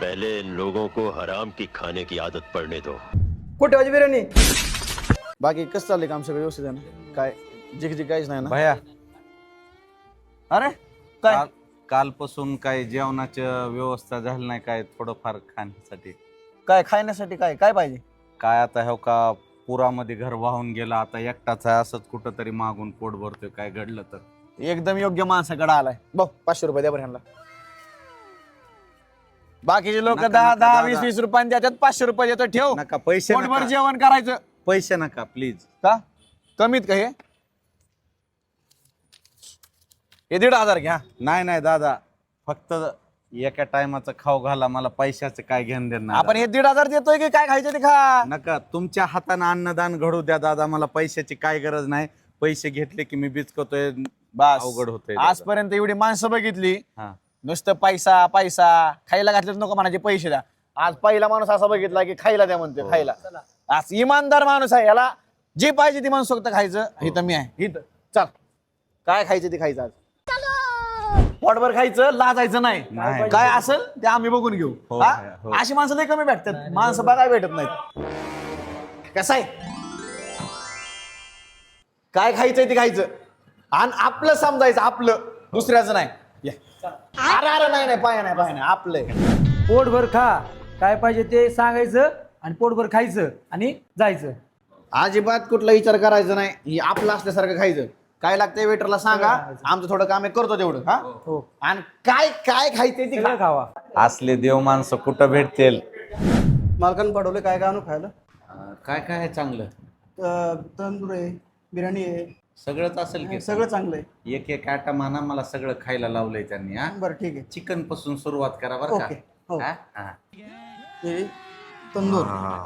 पहले इन लोगों को हराम की खाने की आदत पड़ने दो। कुठे वाजी बिर्याणी? बाकी कसं चाललंय काम? सगळं व्यवस्थित आहे ना? काय जिग काहीच नाही ना? भया अरे काय कालपासून काय जेवणाचं व्यवस्था झाली नाही, काय थोडंफार खाण्यासाठी? काय खाण्यासाठी काय काय पाहिजे? काय आता हो का, पुरामध्ये घर वाहून गेला, आता एकटाच आहे, असंच कुठं तरी मागून पोट भरतोय, काय घडलं तर. एकदम योग्य माणसाकडे आलाय बघ. 500 रुपये द्या बरं ह्यांना. बाकीचे लोक नका, 10 नका, 10 दादा. 20 रुपये देतात. 500 रुपये देतो. ठेव, नका पैसे, पोटभर नका जेवण करायचं. पैसे नका प्लीज. का कमीत का हे 1,500 घ्या. नाही नाही दादा, फक्त एका टायमाचं खाऊ घाला, मला पैशाचं काय घेणं देणं आपण हे 1,500 देतोय की काय खायचं ते खा. नका. तुमच्या हाताने अन्नदान घडू द्या दादा, मला पैशाची काय गरज नाही. पैसे घेतले की मी बिचकतोय, बस अवघड होतंय. आजपर्यंत एवढी माणसं बघितली, हा, नुसतं पैसा पैसा खायला घातलं नको म्हणायचे पैसे द्या. आज पहिला माणूस असा बघितला की खायला द्या म्हणते. खायला आज इमानदार माणूस आहे, याला जे पाहिजे ते मनसोक्त खायचं. इथं मी आहे, इथं चल. काय खायचं ते खायचं. आज पोटभर खायचं, लाजायचं नाही. नाही. काय असेल ते आम्ही बघून घेऊ. हो, हा? हो. अशी माणसं लय कमी भेटतात. माणसं बघायला भेटत नाहीत. कसं आहे, काय खायचंय ते खायचं आणि आपलं समजायचं, आपलं, दुसऱ्याचं नाही. ये. अरे अरे नाही नाही, पाय नाही, पाय नाही, आपलं आहे. पोटभर खा, काय पाहिजे ते सांगायचं आणि पोटभर खायचं आणि जायचं. अजिबात कुठला विचार करायचा नाही. हे आपलं असल्यासारखं खायचं. काय लागतंय वेटरला सांगा, आमचं थोडं काम आहे, करतो तेवढं. हा, हो, आणि काय काय खायचंय ते सगळं खा. खावा. असले देव माणसं कुठं भेटतील? मालकानं पाठवलं काय काय आणू खायला? काय काय आहे चांगलं? तंदूर आहे, बिर्याणी आहे, सगळंच असेल की? सगळं चांगलं आहे. एक एक आटा माना, मला सगळं खायला लावलंय त्यांनी. हा, बरं ठीक आहे. चिकन पासून सुरुवात करा बरं का. ओके, हो. हा? हा. हे तंदूर, हा.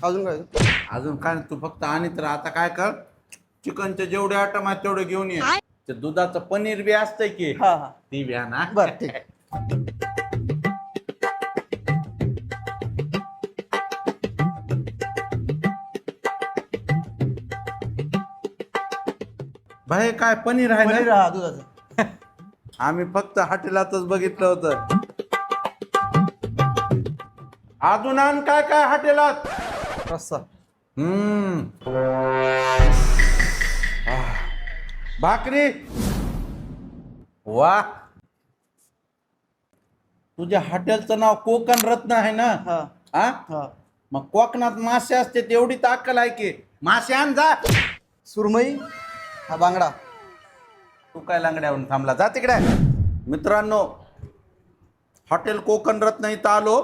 अजून काय? अजून काय नाही, तू फक्त आणि तर आता काय कर, चिकनचे जेवढे आटम आहेत तेवढे घेऊन ये. ते दुधाचं पनीर बी असतंय की, हा हा, ती बी ना. बरं ठीक आहे. भाई काय पनीर आहे पनीर ना? हा दुधाचं. आम्ही फक्त हॉटेलातच बघितलं होतं. अजून आण काय काय हॉटेलात? रस्सा, भाकरी. वा, तुझ्या हॉटेलचं नाव कोकण रत्न आहे ना? हा हा, हा. मग कोकणात मासे असते तेवढी ताकद आहे की. मासे आण जा. सुरमई, हा बांगडा. तू काय लांगड्यावरून थांबला, जा तिकडे. मित्रांनो, हॉटेल कोकण रत्न इथं आलो.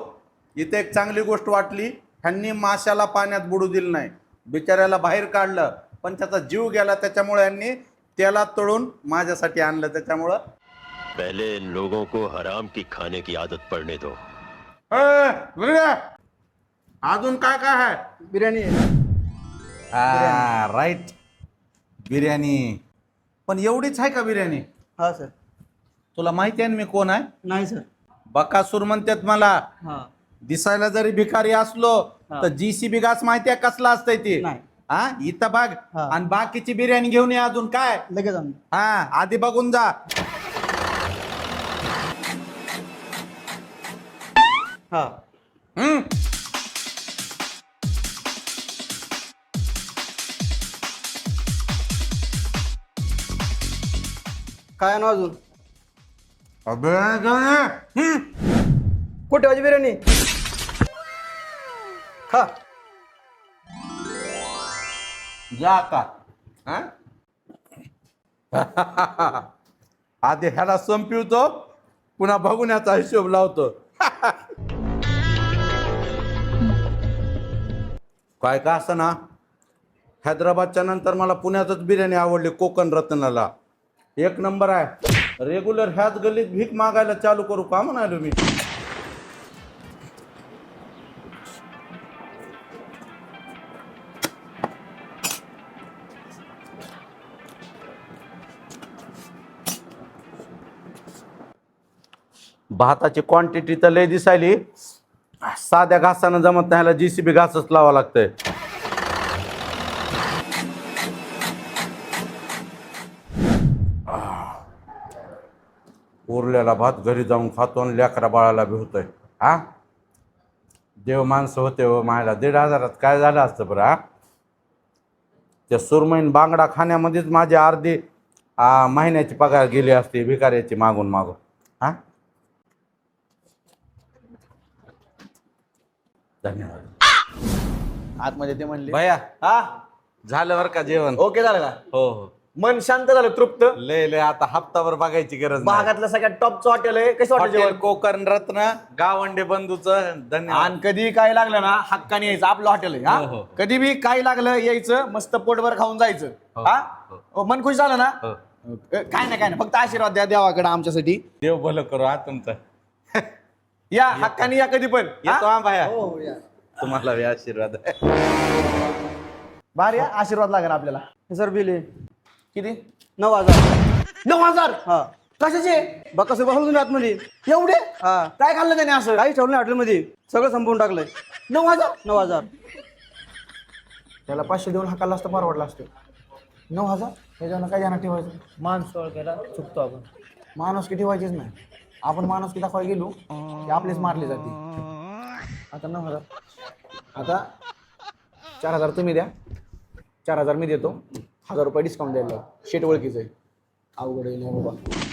इथे एक चांगली गोष्ट वाटली, ह्यांनी माशाला पाण्यात बुडू दिलं नाही, बिचाऱ्याला बाहेर काढलं, पण त्याचा जीव गेला. त्याच्यामुळे यांनी त्याला तळून माझ्यासाठी आणलं. त्याच्यामुळं पहले इन लोगों को हराम की खाने की आदत पड़ने दो। अजून काय काय आहे? बिर्याणी आहे. राईट, बिर्याणी. पण एवढीच आहे का बिर्याणी? हा सर. तुला माहिती आहे ना मी कोण आहे? नाही सर. बकासूर म्हणतात मला. हा, दिसायला जरी भिकारी असलो हा. तर जीसीबी घास माहिती आहे कसला असतंय ते? नाही. हा, इथं बघ. हा. आणि बाकीची बिर्याणी घेऊन ये. अजून काय? लगेच आणू. हा, आधी बघून जा. हा, हम्म. काय आणू अजून? बिर्याणी घेऊन ये. कुठे वाजी बिर्याणी? खा. जा का? हा? आधी ह्याला संपवतो, पुन्हा बघून याचा हिशोब लावतो. काय का असं ना, हैदराबादच्या नंतर मला पुण्यातच बिर्याणी आवडली. कोकण रत्नाला एक नंबर आहे. रेग्युलर ह्याच गल्लीत भीक मागायला चालू करू का म्हणालो मी. भाताची क्वांटिटी तर लय दिसायली. साध्या घासानं जमत नाही, जीसीबी घासच लावा लागतंय. उरलेला भात घरी जाऊन खातो आणि लेकरा बाळाला भिवतोय. हा देव माणसं होते व मायला 1,500 काय झालं असतं बरं. हा त्या सुरमईन बांगडा खाण्यामध्येच माझी अर्धी महिन्याची पगार गेली असते भिकाऱ्याची मागून मागून. हा धन्यवाद. आतमध्ये ते म्हणले भैया हा झालं बरं का जेवण. ओके झालं का? हो हो मन शांत झालं, तृप्त. लय लय आता हप्ताभर बघायची गरज नाही. भागातलं सगळ्यात टॉपचं हॉटेल आहे. कसं वाटतं हॉटेल जेवण? कोकण रत्न गावंडे बंधूचं धन्यवाद. आणि कधी काय लागलं ना हक्काने यायचं, आपलं हॉटेल आहे. हो, हो. हा कधी बी काय लागलं यायचं, मस्त पोटभर खाऊन जायचं. हा मन खुश झालं ना. हो. काय नाही फक्त आशीर्वाद द्या देवाकडे आमच्यासाठी. देव भलं करू हा तुमचं. या हक्काने या कधी पण. येतो हा भाया. हो हो या. तुम्हाला बी आशीर्वाद. भारी आहे, आशीर्वाद लागेल आपल्याला. हे सर बिल आहे किती? 9,000. 9,000 हा कशाचे? बक्का सगळं बघून आतमध्ये. एवढे हा काय खाल्लं त्याने असं? काही ठेवलं नाही हॉटेलमध्ये, सगळं संपवून टाकलंय. 9,000 9,000. त्याला 500 देऊन हक्काला असतं, परवडला असतं. 9,000 त्याच्यानं काय ध्यानात ठेवायचं? माणूस ओळखायला चुकतो आपण. माणूस की ठेवायचीच नाही. आपण माणूस की दाखवायला गेलो की आपलेच मारले जाते. आता 9,000. आता 4,000 तुम्ही द्या, 4,000 मी देतो, 1,000 रुपये डिस्काउंट द्यायला. शेट ओळखीचं आहे. अवघड आहे ना बाबा.